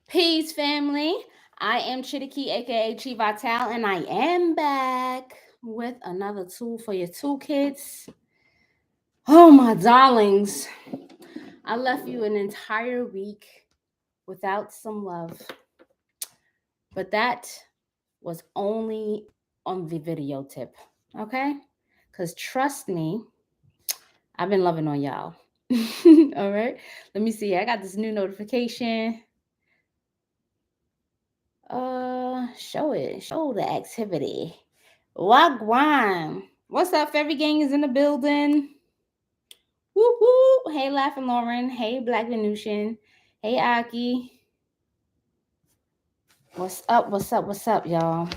Peace, family. I am Chidiki, aka Chi Vital, and I am back with another tool for your toolkits. Oh, my darlings. I left you an entire week without some love, but that was only on the video tip, okay? Because trust me, I've been loving on y'all. All right, let me see. I got this new notification. Show it. Show the activity. Wagwan. What's up? Fairy Gang is in the building. Woo woo. Hey, Laughing Lauren. Hey, Black Venusian. Hey, Aki. What's up? What's up? What's up, y'all?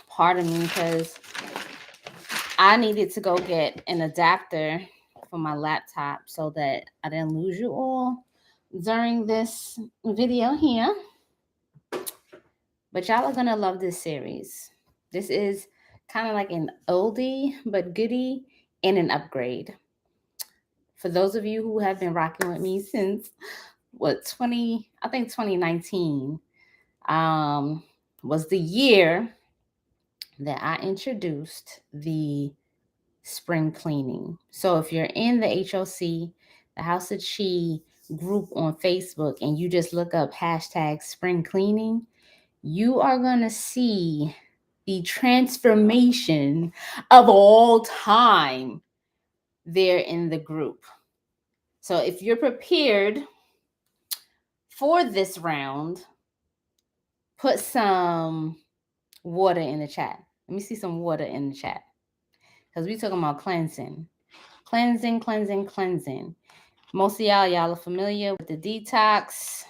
Pardon me, because I needed to go get an adapter for my laptop so that I didn't lose you all during this video here. But y'all are gonna love this series. This is kind of like an oldie but goodie and an upgrade. For those of you who have been rocking with me since what 20, I think 2019 was the year that I introduced the spring cleaning. So if you're in the HOC, the House of Chi group on Facebook, and you just look up hashtag spring cleaning, you are going to see the transformation of all time there in the group. So if you're prepared for this round, put some water in the chat. Let me see some water in the chat. Because we talking about cleansing. Cleansing, cleansing, cleansing. Most of y'all are familiar with the detox,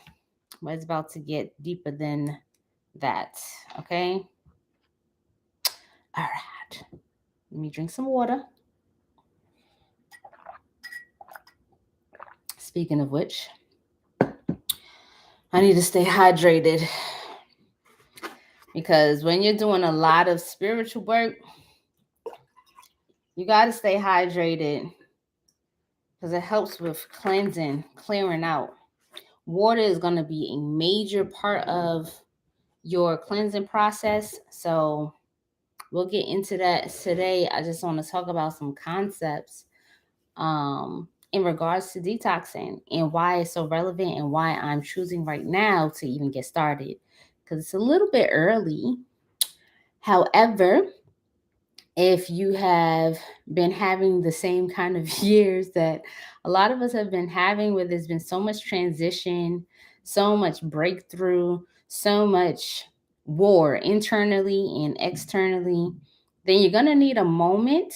but it's about to get deeper than that. Okay? All right. Let me drink some water. Speaking of which, I need to stay hydrated because when you're doing a lot of spiritual work, you got to stay hydrated because it helps with cleansing, clearing out. Water is going to be a major part of your cleansing process. So we'll get into that today. I just want to talk about some concepts in regards to detoxing and why it's so relevant and why I'm choosing right now to even get started because it's a little bit early. However, if you have been having the same kind of years that a lot of us have been having, where there's been so much transition, so much breakthrough, so much war internally and externally, then you're going to need a moment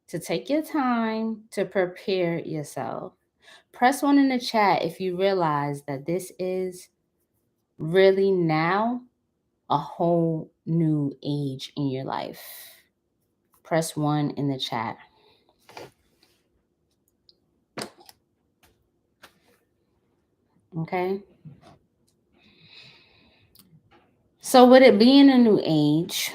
to take your time to prepare yourself. Press 1 in the chat if you realize that this is really now a whole new age in your life. Press 1 in the chat. Okay. So with it being a new age,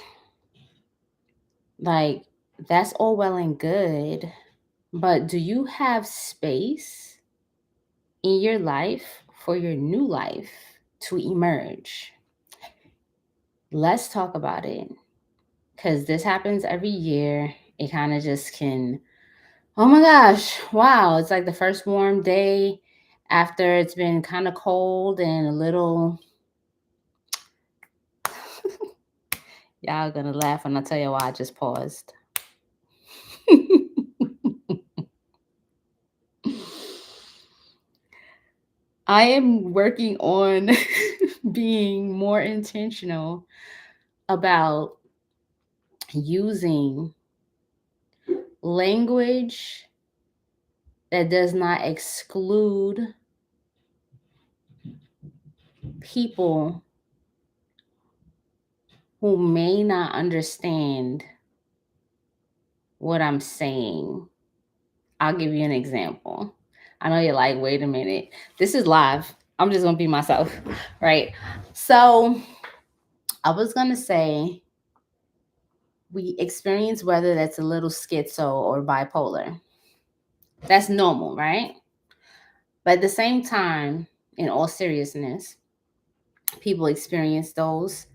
like that's all well and good, but do you have space in your life for your new life to emerge? Let's talk about it because this happens every year. It kind of just can, oh my gosh, wow, it's like the first warm day after it's been kind of cold and a little. Y'all are gonna laugh when I tell you why I just paused. I am working on being more intentional about using language that does not exclude people who may not understand what I'm saying. I'll give you an example. I know you're like, wait a minute, this is live. I'm just gonna be myself, right? So I was gonna say we experience whether that's a little schizo or bipolar. That's normal, right? But at the same time, in all seriousness, People experience those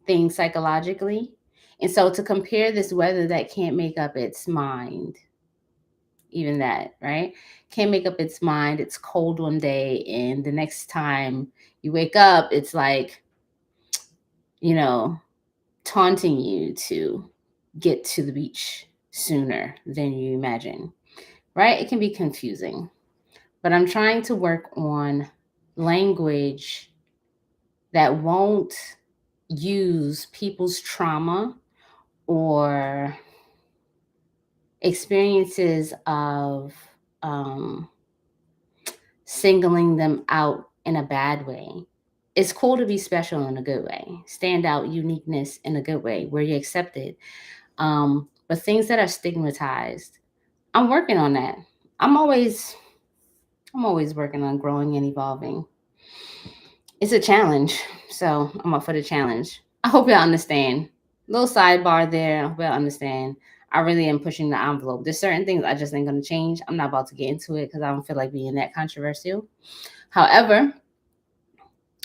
things psychologically. And so to compare this weather that can't make up its mind, even that, right? Can't make up its mind. It's cold one day, and the next time you wake up, it's like, you know, taunting you to get to the beach sooner than you imagine, right? It can be confusing, but I'm trying to work on language that won't use people's trauma or experiences of um, singling them out in a bad way. It's cool to be special in a good way, stand out, uniqueness in a good way where you're accepted. But things that are stigmatized, I'm working on that. I'm always I'm always working on growing and evolving. It's a challenge, so I'm up for the challenge. I hope y'all understand. Little sidebar there. I hope y'all understand. I really am pushing the envelope. There's certain things I just ain't gonna change. I'm not about to get into it because I don't feel like being that controversial. However,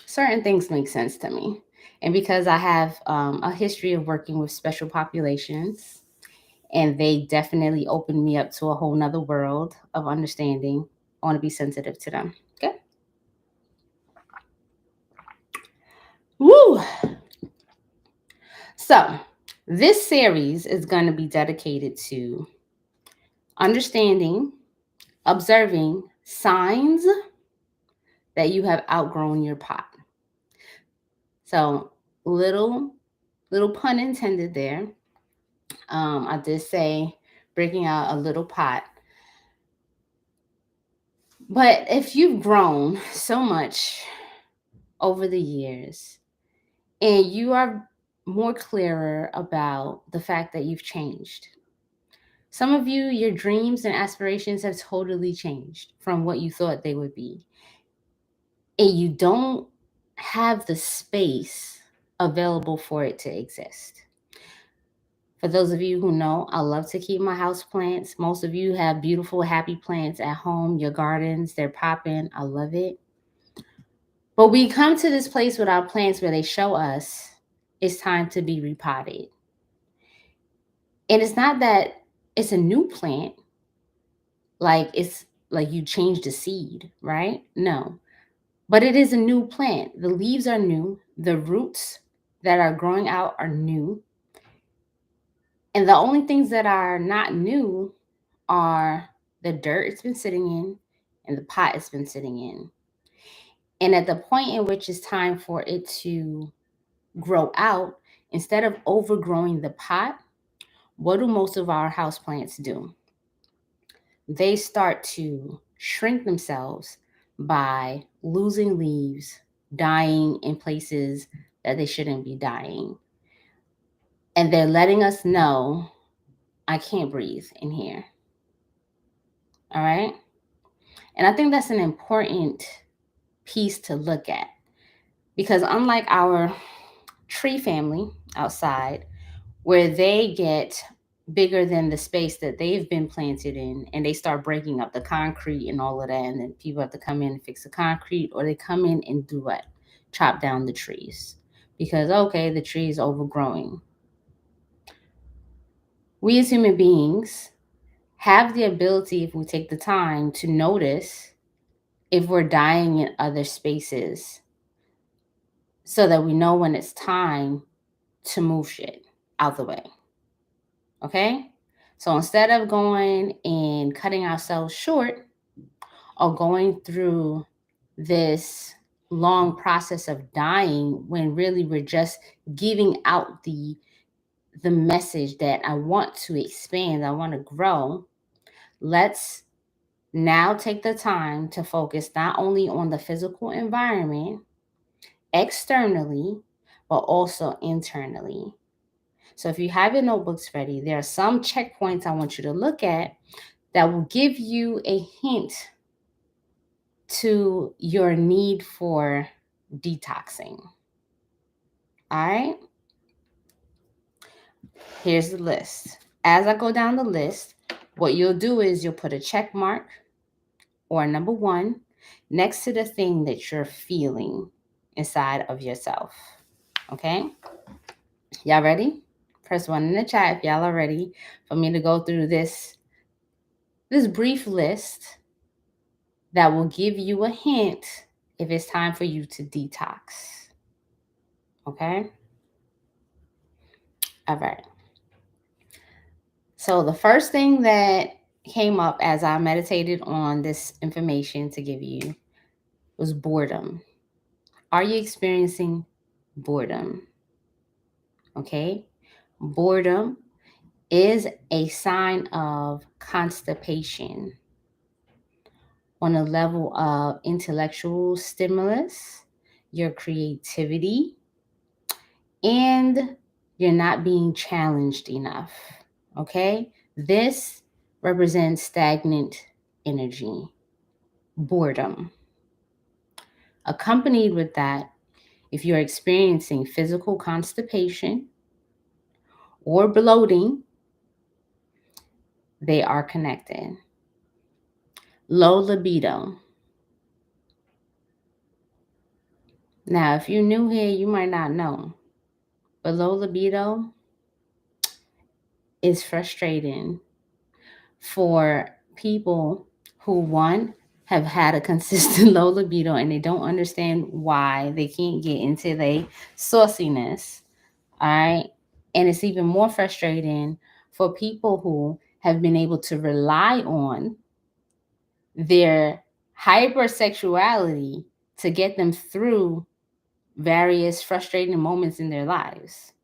certain things make sense to me. And because I have a history of working with special populations, and they definitely opened me up to a whole nother world of understanding, I want to be sensitive to them. Okay. Woo! So, this series is going to be dedicated to understanding, observing signs that you have outgrown your pot. So, little pun intended there. I did say breaking out a little pot. But if you've grown so much over the years and you are more clearer about the fact that you've changed, some of you, your dreams and aspirations have totally changed from what you thought they would be. And you don't have the space available for it to exist. For those of you who know, I love to keep my house plants. Most of you have beautiful, happy plants at home, your gardens, they're popping. I love it. But we come to this place with our plants where they show us it's time to be repotted. And it's not that it's a new plant, like it's like you changed the seed, right? No. But it is a new plant. The leaves are new, the roots that are growing out are new. And the only things that are not new are the dirt it's been sitting in and the pot it's been sitting in. And at the point in which it's time for it to grow out, instead of overgrowing the pot, what do most of our houseplants do? They start to shrink themselves by losing leaves, dying in places that they shouldn't be dying. And they're letting us know, I can't breathe in here. All right. And I think that's an important piece to look at because unlike our tree family outside, where they get bigger than the space that they've been planted in and they start breaking up the concrete and all of that, and then people have to come in and fix the concrete, or they come in and do what? Chop down the trees because okay, the tree is overgrowing. We as human beings have the ability, if we take the time, to notice if we're dying in other spaces so that we know when it's time to move shit out the way. Okay? So instead of going and cutting ourselves short or going through this long process of dying when really we're just giving out the message that I want to expand, I want to grow, let's now take the time to focus not only on the physical environment externally, but also internally. So if you have your notebooks ready, there are some checkpoints I want you to look at that will give you a hint to your need for detoxing. All right, here's the list. As I go down the list, what you'll do is you'll put a check mark or number one next to the thing that you're feeling inside of yourself. Okay? Y'all ready? Press 1 in the chat if y'all are ready for me to go through this brief list that will give you a hint if it's time for you to detox. Okay? All right. So the first thing that came up as I meditated on this information to give you was boredom. Are you experiencing boredom? Okay? Boredom is a sign of constipation on a level of intellectual stimulus, your creativity, and you're not being challenged enough. Okay? This represents stagnant energy, boredom. Accompanied with that, if you're experiencing physical constipation or bloating, they are connected. Low libido. Now, if you're new here, you might not know, but low libido is frustrating for people who, one, have had a consistent low libido and they don't understand why they can't get into their sauciness. All right. And it's even more frustrating for people who have been able to rely on their hypersexuality to get them through various frustrating moments in their lives.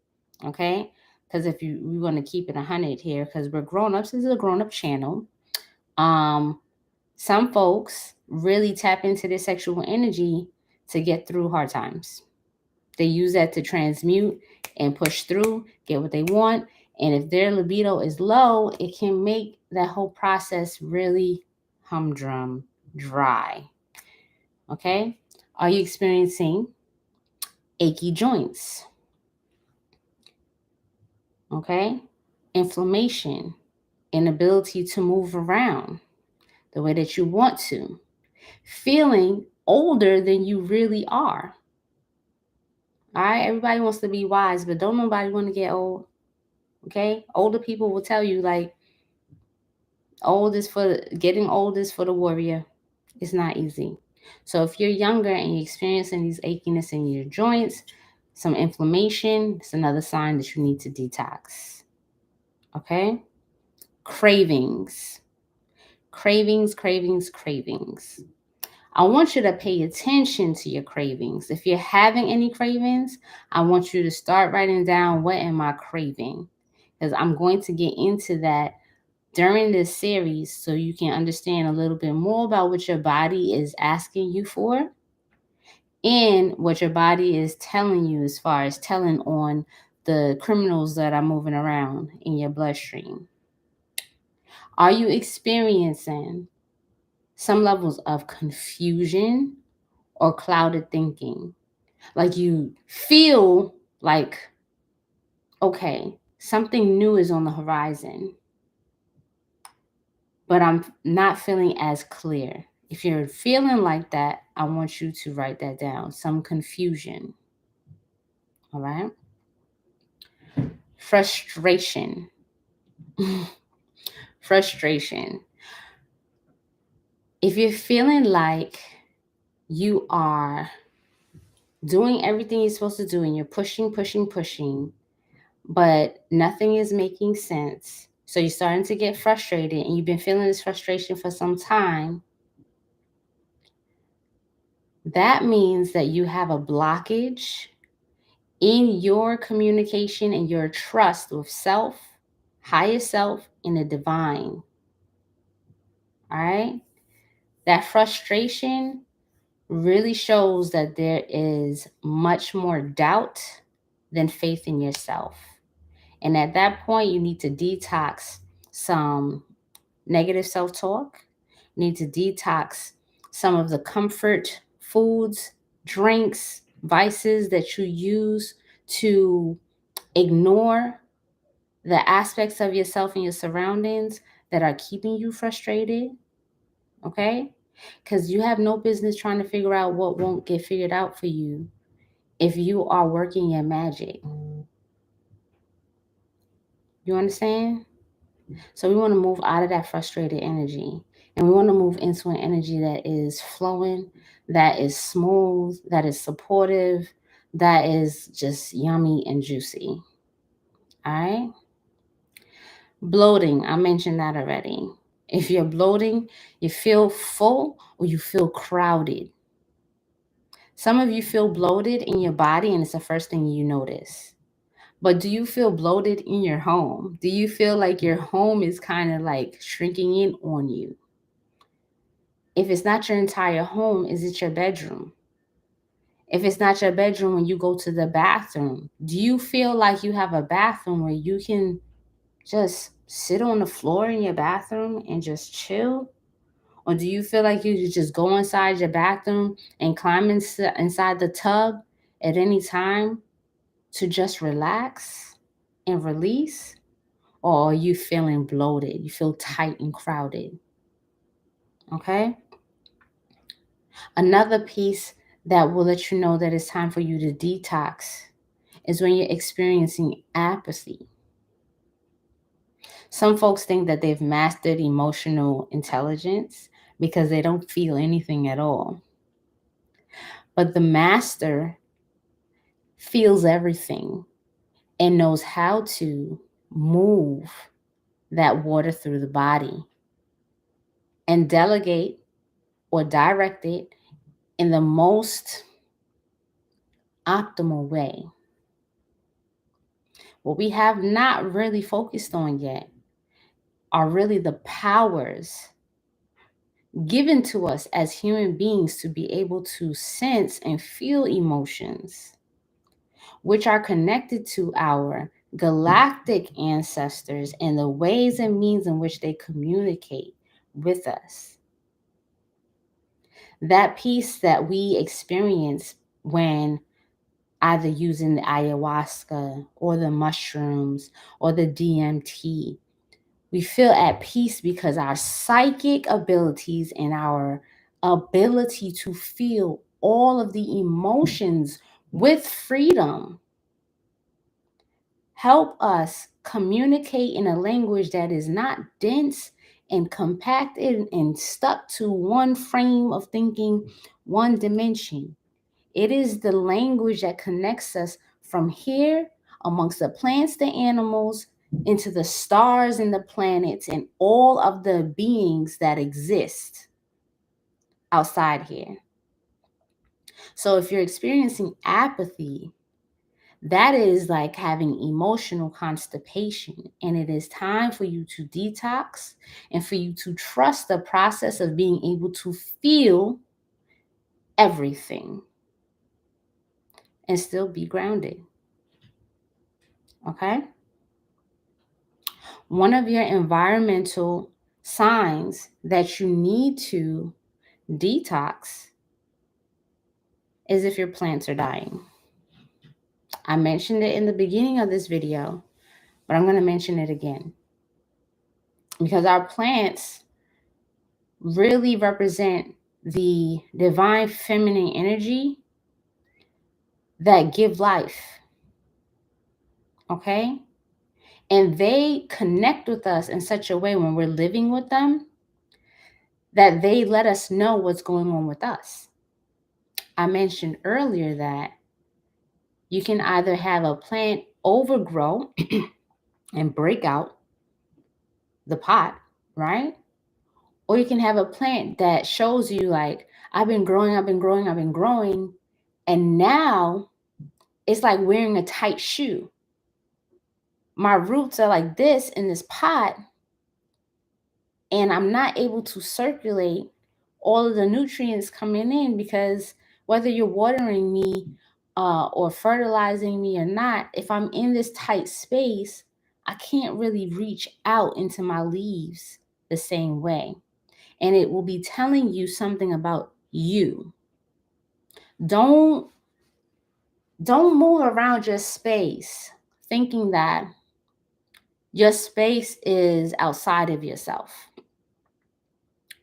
Okay? Because if we want to keep it 100 here, because we're grown-ups, this is a grown-up channel. Some folks really tap into their sexual energy to get through hard times. They use that to transmute and push through, get what they want. And if their libido is low, it can make that whole process really humdrum, dry. Okay? Are you experiencing achy joints? Okay? Inflammation, inability to move around the way that you want to, feeling older than you really are. All right? Everybody wants to be wise, but don't nobody want to get old. Okay? Older people will tell you, like, getting old is for the warrior. It's not easy. So if you're younger and you're experiencing these achiness in your joints, some inflammation, it's another sign that you need to detox. Okay? Cravings. Cravings, cravings, cravings. I want you to pay attention to your cravings. If you're having any cravings, I want you to start writing down, what am I craving? Because I'm going to get into that during this series so you can understand a little bit more about what your body is asking you for and what your body is telling you as far as telling on the criminals that are moving around in your bloodstream. Are you experiencing some levels of confusion or clouded thinking? Like you feel like, okay, something new is on the horizon, but I'm not feeling as clear. If you're feeling like that, I want you to write that down. Some confusion. All right. Frustration. Frustration. If you're feeling like you are doing everything you're supposed to do and you're pushing, pushing, pushing, but nothing is making sense. So you're starting to get frustrated and you've been feeling this frustration for some time. That means that you have a blockage in your communication and your trust with self, higher self, and the divine. All right? That frustration really shows that there is much more doubt than faith in yourself. And at that point, you need to detox some negative self-talk. You need to detox some of the comfort foods, drinks, vices that you use to ignore the aspects of yourself and your surroundings that are keeping you frustrated. Okay? Because you have no business trying to figure out what won't get figured out for you if you are working your magic. You understand? So we want to move out of that frustrated energy, and we want to move into an energy that is flowing, that is smooth, that is supportive, that is just yummy and juicy. All right? Bloating, I mentioned that already. If you're bloating, you feel full or you feel crowded. Some of you feel bloated in your body, and it's the first thing you notice. But do you feel bloated in your home? Do you feel like your home is kind of like shrinking in on you? If it's not your entire home, is it your bedroom? If it's not your bedroom, when you go to the bathroom, do you feel like you have a bathroom where you can just sit on the floor in your bathroom and just chill? Or do you feel like you could just go inside your bathroom and climb inside the tub at any time to just relax and release? Or are you feeling bloated? You feel tight and crowded. Okay? Another piece that will let you know that it's time for you to detox is when you're experiencing apathy. Some folks think that they've mastered emotional intelligence because they don't feel anything at all. But the master feels everything and knows how to move that water through the body and delegate or direct it in the most optimal way. What we have not really focused on yet are really the powers given to us as human beings to be able to sense and feel emotions, which are connected to our galactic ancestors and the ways and means in which they communicate with us. That piece that we experience when either using the ayahuasca or the mushrooms or the DMT, we feel at peace because our psychic abilities and our ability to feel all of the emotions with freedom help us communicate in a language that is not dense and compacted and stuck to one frame of thinking, one dimension. It is the language that connects us from here amongst the plants, the animals, into the stars and the planets and all of the beings that exist outside here. So if you're experiencing apathy, that is like having emotional constipation, and it is time for you to detox and for you to trust the process of being able to feel everything and still be grounded. Okay? One of your environmental signs that you need to detox is if your plants are dying. I mentioned it in the beginning of this video, but I'm going to mention it again. Because our plants really represent the divine feminine energy that give life. Okay? And they connect with us in such a way when we're living with them that they let us know what's going on with us. I mentioned earlier that you can either have a plant overgrow and break out the pot, right? Or you can have a plant that shows you like, I've been growing, and now it's like wearing a tight shoe. My roots are like this in this pot, and I'm not able to circulate all of the nutrients coming in because whether you're watering me or fertilizing me or not, if I'm in this tight space, I can't really reach out into my leaves the same way. And it will be telling you something about you. Don't move around your space thinking that your space is outside of yourself.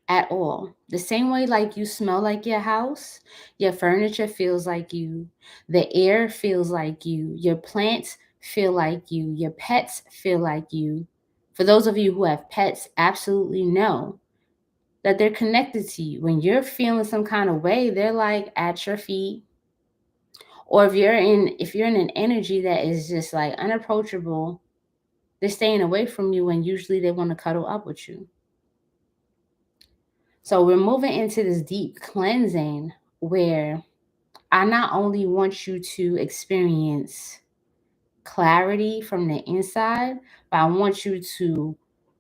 at all. The same way like you smell like your house, your furniture feels like you, the air feels like you, your plants feel like you, your pets feel like you. For those of you who have pets, absolutely know that they're connected to you. When you're feeling some kind of way, they're like at your feet. Or if you're in an energy that is just like unapproachable, they're staying away from you when usually they want to cuddle up with you. So we're moving into this deep cleansing where I not only want you to experience clarity from the inside, but I want you to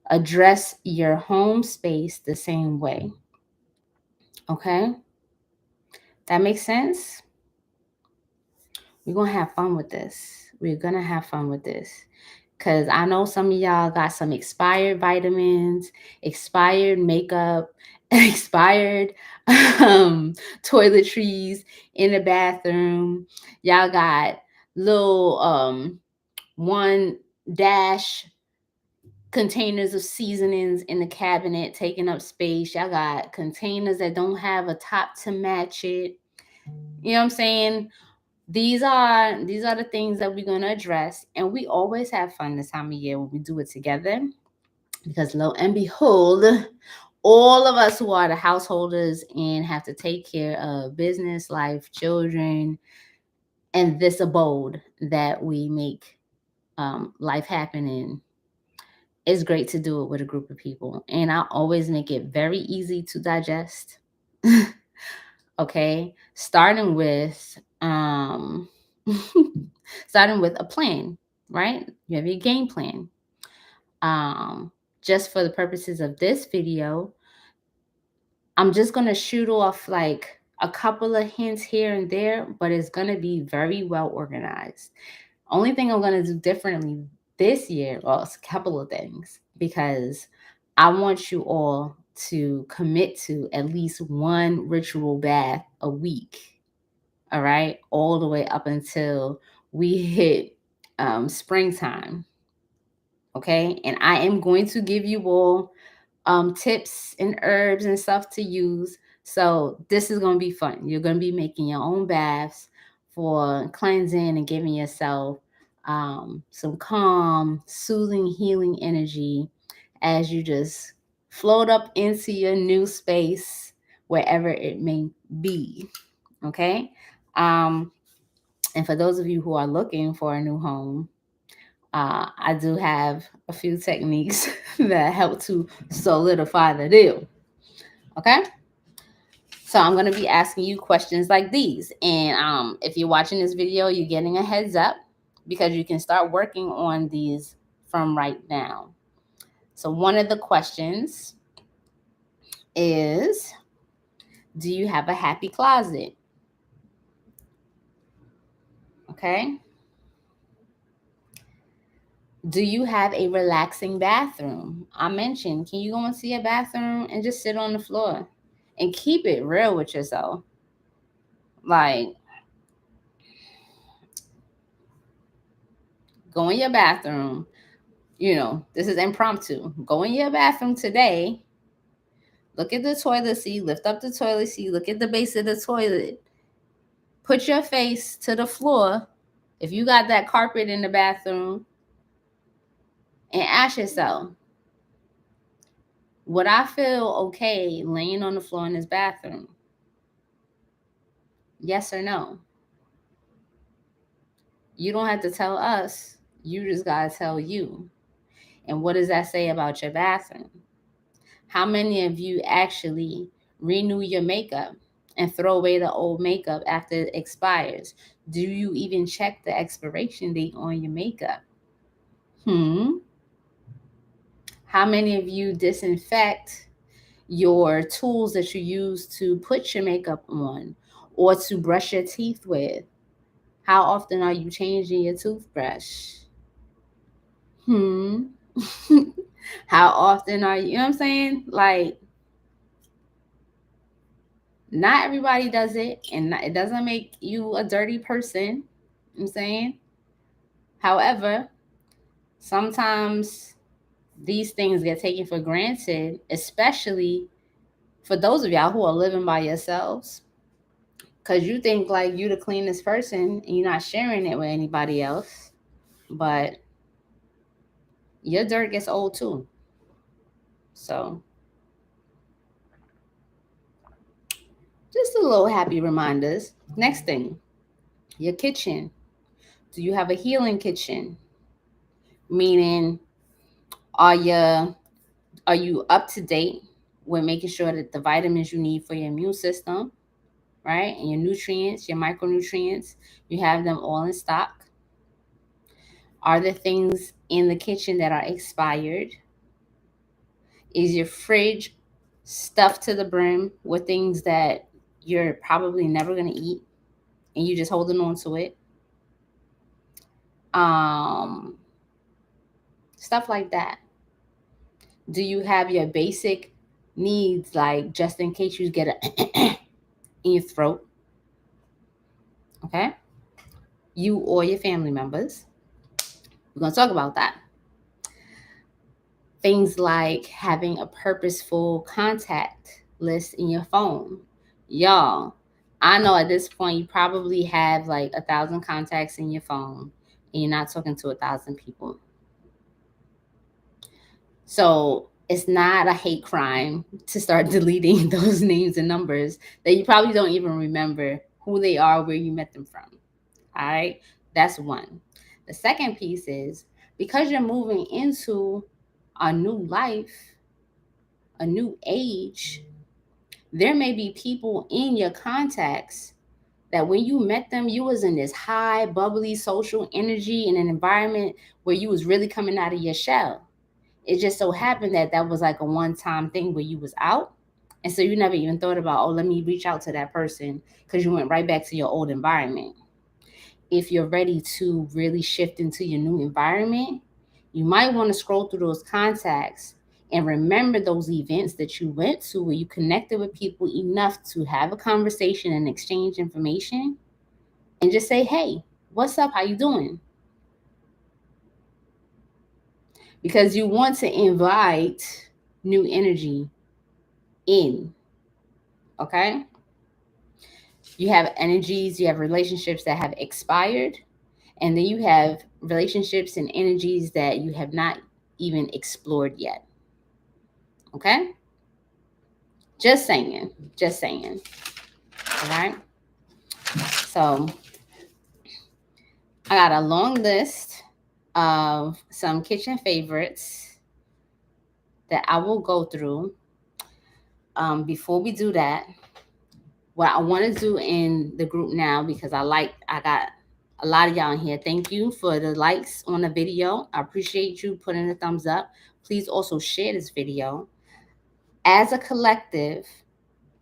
address your home space the same way. Okay? That makes sense? We're going to have fun with this. We're going to have fun with this. Because I know some of y'all got some expired vitamins, expired makeup, expired toiletries in the bathroom. Y'all got little one dash containers of seasonings in the cabinet taking up space. Y'all got containers that don't have a top to match it. You know what I'm saying? These are the things that we're going to address, and we always have fun this time of year when we do it together, because lo and behold, all of us who are the householders and have to take care of business, life, children, and this abode that we make life happen in, it's great to do it with a group of people. And I always make it very easy to digest. Okay, starting with a plan, right? You have your game plan. Just for the purposes of this video, I'm just gonna shoot off like a couple of hints here and there, but it's gonna be very well organized. Only thing I'm gonna do differently this year, well, it's a couple of things, because I want you all to commit to at least one ritual bath a week. All right, all the way up until we hit springtime. Okay, and I am going to give you all tips and herbs and stuff to use. So this is going to be fun. You're going to be making your own baths for cleansing and giving yourself some calm, soothing, healing energy as you just float up into your new space, wherever it may be. Okay. Um, and for those of you who are looking for a new home, I do have a few techniques that help to solidify the deal. Okay. So I'm going to be asking you questions like these. And if you're watching this video, you're getting a heads up, because you can start working on these from right now. So one of the questions is, do you have a happy closet? Okay. Do you have a relaxing bathroom? I mentioned, can you go and see a bathroom and just sit on the floor and keep it real with yourself? Like, go in your bathroom. This is impromptu. Go in your bathroom today. Look at the toilet seat. Lift up the toilet seat. Look at the base of the toilet. Put your face to the floor. If you got that carpet in the bathroom, and ask yourself, would I feel okay laying on the floor in this bathroom? Yes or no? You don't have to tell us. You just got to tell you. And what does that say about your bathroom? How many of you actually renew your makeup and throw away the old makeup after it expires? Do you even check the expiration date on your makeup? How many of you disinfect your tools that you use to put your makeup on or to brush your teeth with? How often are you changing your toothbrush? How often are you know what I'm saying? Like, not everybody does it, and it doesn't make you a dirty person. You know what I'm saying? However, sometimes these things get taken for granted, especially For those of y'all who are living by yourselves, because you think like you the cleanest person and you're not sharing it with anybody else, but your dirt gets old too. So just a little happy reminders. Next thing, your kitchen. Do you have a healing kitchen? Meaning, are you are you up to date with making sure that the vitamins you need for your immune system, right? And your nutrients, your micronutrients, you have them all in stock? Are there things in the kitchen that are expired? Is your fridge stuffed to the brim with things that you're probably never going to eat and you're just holding on to it? Um, Stuff like that. Do you have your basic needs, like just in case you get a in your throat? Okay. You or your family members. We're going to talk about that. Things like having a purposeful contact list in your phone. Y'all, I know at this point you probably have like 1,000 contacts in your phone and you're not talking to 1,000 people. So it's not a hate crime to start deleting those names and numbers that you probably don't even remember who they are, where you met them from. All right. That's one. The second piece is because you're moving into a new life, a new age, there may be people in your contacts that when you met them, you was in this high, bubbly social energy in an environment where you was really coming out of your shell. It just so happened that that was like a one-time thing where you was out. And so you never even thought about, oh, let me reach out to that person, because you went right back to your old environment. If you're ready to really shift into your new environment, you might want to scroll through those contacts and remember those events that you went to where you connected with people enough to have a conversation and exchange information and just say, hey, what's up? How you doing? Because you want to invite new energy in. Okay? You have energies, you have relationships that have expired, and then you have relationships and energies that you have not even explored yet. Okay? Just saying. Just saying. All right? So I got a long list of some kitchen favorites that I will go through. Before we do that, what I want to do in the group now, because I got a lot of y'all in here. Thank you for the likes on the video. I appreciate you putting a thumbs up. Please also share this video. As a collective,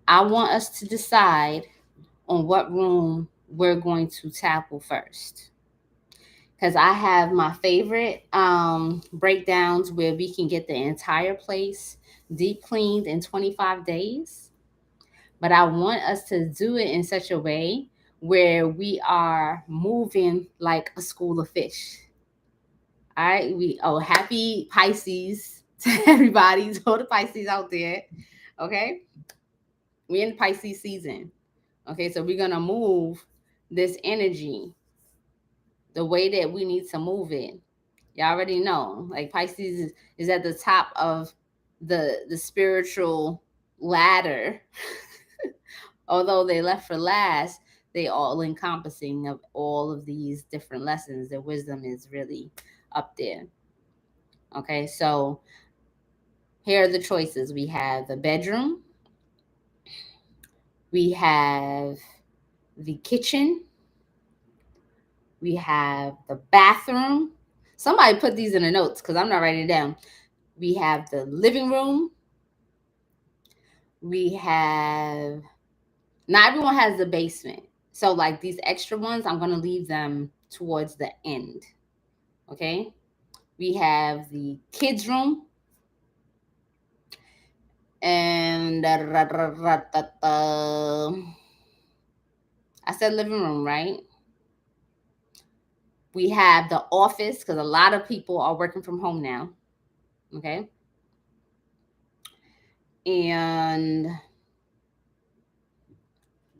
I want us to decide on what room we're going to tackle first. Because I have my favorite breakdowns where we can get the entire place deep cleaned in 25 days. But I want us to do it in such a way where we are moving like a school of fish. All right. Happy Pisces to everybody, to all the Pisces out there. Okay. We're in Pisces season. Okay. So we're going to move this energy the way that we need to move it. You already know, like Pisces is at the top of the spiritual ladder. Although they left for last, they all encompassing of all of these different lessons. Their wisdom is really up there. Okay, so here are the choices. We have the bedroom, we have the kitchen, we have the bathroom. Somebody put these in the notes because I'm not writing it down. We have the living room. We have, not everyone has the basement. So like these extra ones, I'm going to leave them towards the end. Okay. We have the kids room. And I said living room, right? We have the office because a lot of people are working from home now. Okay. And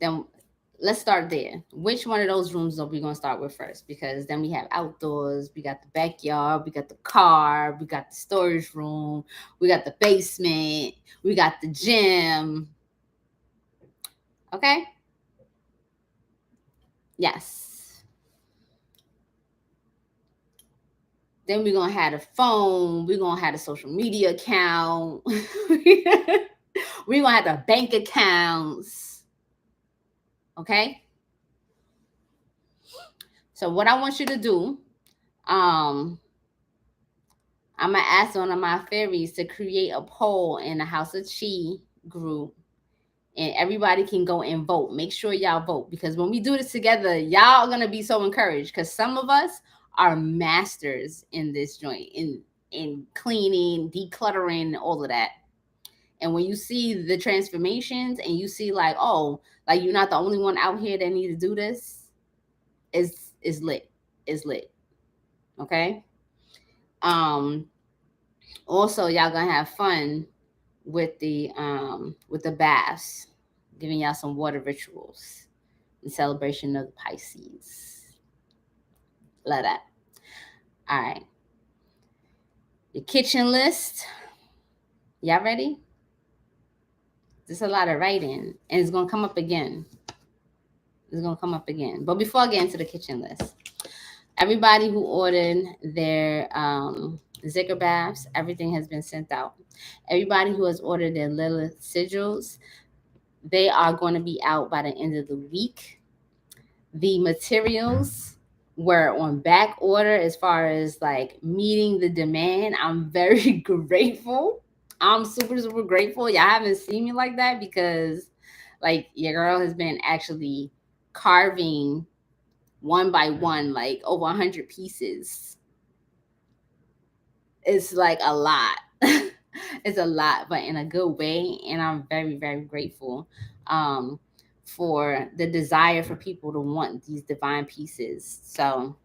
Then let's start there. Which one of those rooms are we gonna start with first? Because then we have outdoors, we got the backyard, we got the car, we got the storage room, we got the basement, we got the gym. Okay? Yes. Then we're gonna have the phone, we're gonna have the social media account, we're gonna have the bank accounts. Okay? So what I want you to do, I'm gonna ask one of my fairies to create a poll in the House of Chi group, and everybody can go and vote. Make sure y'all vote, because when we do this together, y'all are gonna be so encouraged, because some of us are masters in this joint, in cleaning, decluttering, all of that. And when you see the transformations and you see like, oh, like you're not the only one out here that need to do this, is lit. It's lit. Okay. Also, y'all gonna have fun with the baths, giving y'all some water rituals in celebration of the Pisces. Love that. All right. Your kitchen list. Y'all ready? There's a lot of writing, and it's gonna come up again. It's gonna come up again. But before I get into the kitchen list, everybody who ordered their Zika baths, everything has been sent out. Everybody who has ordered their Lilith sigils, they are going to be out by the end of the week. The materials were on back order as far as like meeting the demand. I'm very grateful. I'm super, super grateful. Y'all haven't seen me like that, because like your girl has been actually carving one by one, like over 100 pieces. It's like a lot. It's a lot, but in a good way. And I'm very, very grateful for the desire for people to want these divine pieces. So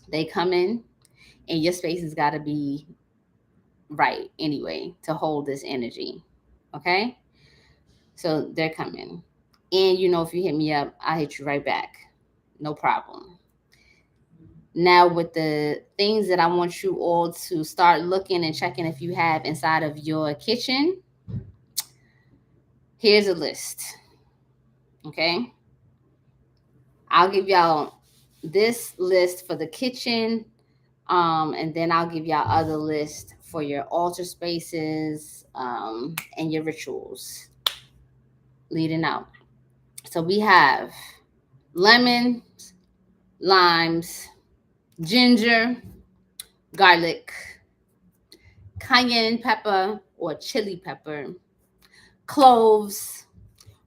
they come in, and your space has got to be right anyway to hold this energy. Okay. So they're coming. And if you hit me up, I'll hit you right back. No problem. Now, with the things that I want you all to start looking and checking if you have inside of your kitchen, here's a list. Okay. I'll give y'all this list for the kitchen, and then I'll give y'all other list for your altar spaces, and your rituals leading out. So we have lemons, limes, ginger, garlic, cayenne pepper or chili pepper, cloves,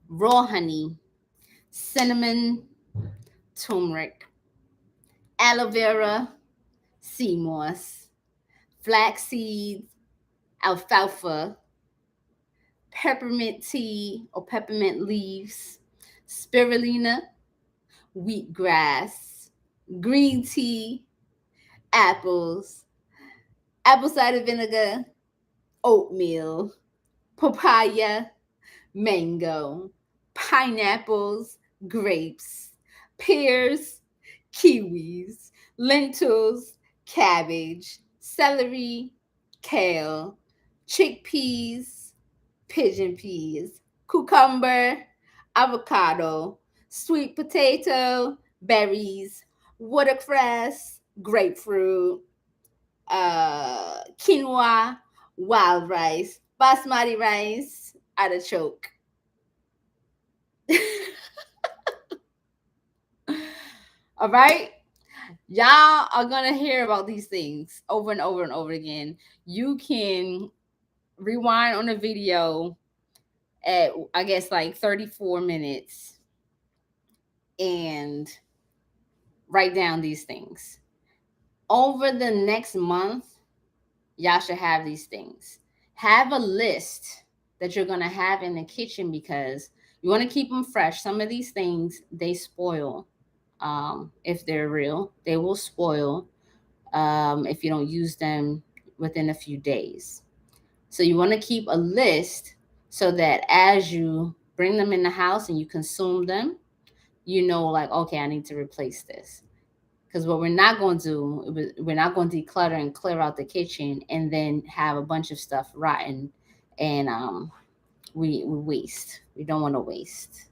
raw honey, cinnamon, turmeric, aloe vera, sea moss, flax seeds, alfalfa, peppermint tea or peppermint leaves, spirulina, wheatgrass, green tea, apples, apple cider vinegar, oatmeal, papaya, mango, pineapples, grapes, pears, kiwis, lentils, cabbage, celery, kale, chickpeas, pigeon peas, cucumber, avocado, sweet potato, berries, watercress, grapefruit, quinoa, wild rice, basmati rice, artichoke. All right. Y'all are going to hear about these things over and over and over again. You can rewind on the video at, I guess, like 34 minutes and write down these things. Over the next month, y'all should have these things. Have a list that you're going to have in the kitchen, because you want to keep them fresh. Some of these things, they spoil. If they're real, they will spoil if you don't use them within a few days. So you want to keep a list so that as you bring them in the house and you consume them, you know, like, okay, I need to replace this. Because what we're not going to do, we're not going to declutter and clear out the kitchen and then have a bunch of stuff rotten and we waste. We don't want to waste.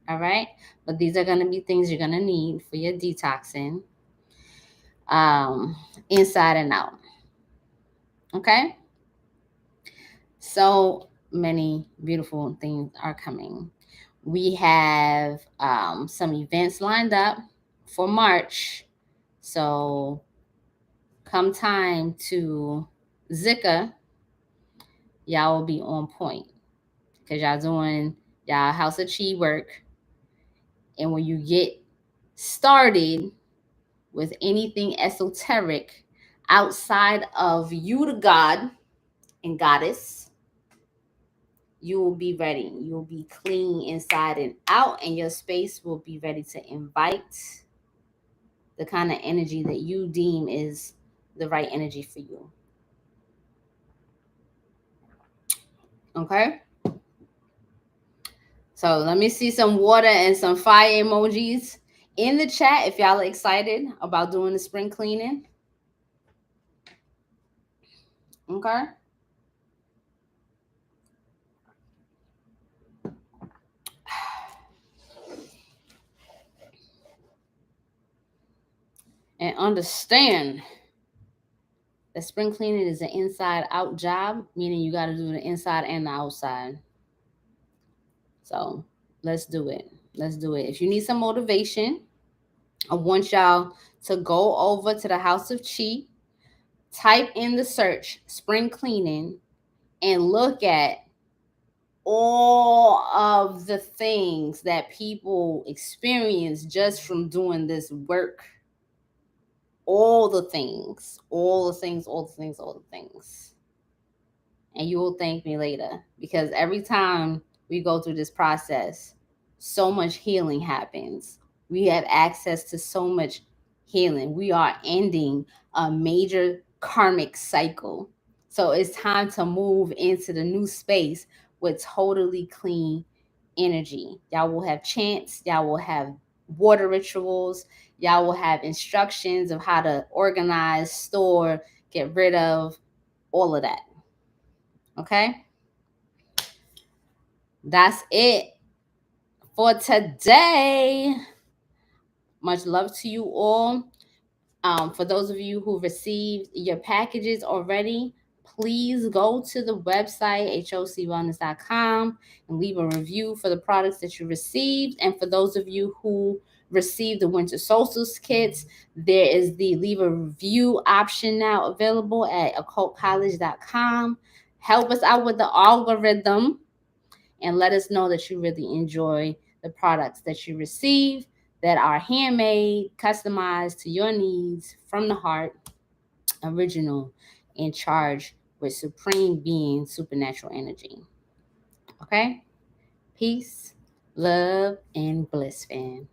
All right. But these are going to be things you're going to need for your detoxing, inside and out. Okay. So many beautiful things are coming. We have some events lined up for March. So come time to Zika, y'all will be on point because y'all doing y'all House of Chi work. And when you get started with anything esoteric outside of you, the God and Goddess, you will be ready. You will be clean inside and out, and your space will be ready to invite the kind of energy that you deem is the right energy for you. Okay? So let me see some water and some fire emojis in the chat if y'all are excited about doing the spring cleaning. Okay? And understand that spring cleaning is an inside out job, meaning you got to do the inside and the outside. So let's do it. Let's do it. If you need some motivation, I want y'all to go over to the House of Chi, type in the search spring cleaning, and look at all of the things that people experience just from doing this work. All the things, all the things, all the things, all the things. And you will thank me later, because every time we go through this process, so much healing happens. We have access to so much healing. We are ending a major karmic cycle. So it's time to move into the new space with totally clean energy. Y'all will have chants, y'all will have water rituals, y'all will have instructions of how to organize, store, get rid of, all of that. Okay? That's it for today. Much love to you all. For those of you who received your packages already, please go to the website, hocwellness.com, and leave a review for the products that you received. And for those of you who received the winter solstice kits, there is the leave a review option now available at occultcollege.com. Help us out with the algorithm and let us know that you really enjoy the products that you receive that are handmade, customized to your needs, from the heart, original, and charged with supreme being, supernatural energy. Okay? Peace, love, and bliss, fam.